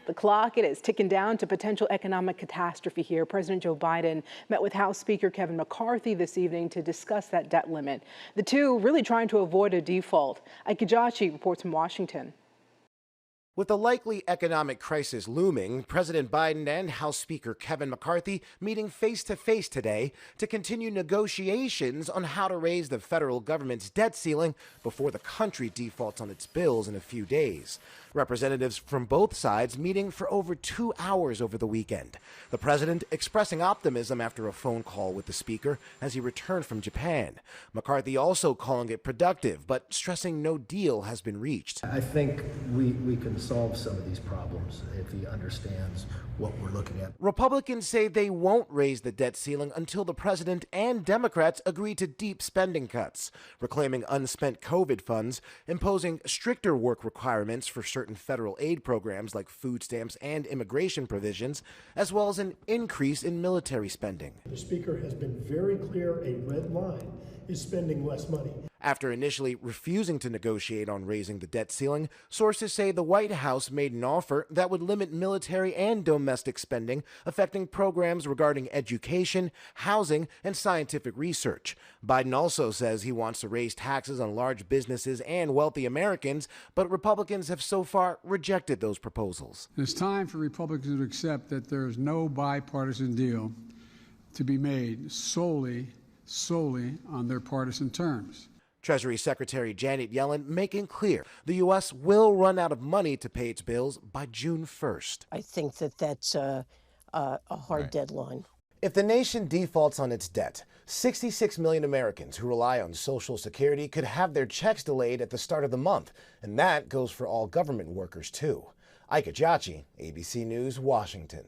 The clock, it is ticking down to potential economic catastrophe here. President Joe Biden met with House Speaker Kevin McCarthy this evening to discuss that debt limit. The two really trying to avoid a default. Ike Jachi reports from Washington. With the likely economic crisis looming, President Biden and House Speaker Kevin McCarthy meeting face-to-face today to continue negotiations on how to raise the federal government's debt ceiling before the country defaults on its bills in a few days. Representatives from both sides meeting for over 2 hours over the weekend. The president expressing optimism after a phone call with the speaker as he returned from Japan. McCarthy also calling it productive, but stressing no deal has been reached. I think we can solve some of these problems if he understands what we're looking at. Republicans say they won't raise the debt ceiling until the president and Democrats agree to deep spending cuts, reclaiming unspent COVID funds, imposing stricter work requirements for certain federal aid programs like food stamps and immigration provisions, as well as an increase in military spending. The Speaker has been very clear, a red line is spending less money. After initially refusing to negotiate on raising the debt ceiling, sources say the White House made an offer that would limit military and domestic spending, affecting programs regarding education, housing, and scientific research. Biden also says he wants to raise taxes on large businesses and wealthy Americans, but Republicans have so far rejected those proposals. It's time for Republicans to accept that there is no bipartisan deal to be made solely on their partisan terms. Treasury Secretary Janet Yellen making clear the U.S. will run out of money to pay its bills by June 1st. I think that's a hard deadline. If the nation defaults on its debt, 66 million Americans who rely on Social Security could have their checks delayed at the start of the month, and that goes for all government workers too. Ike Jachi, ABC News, Washington.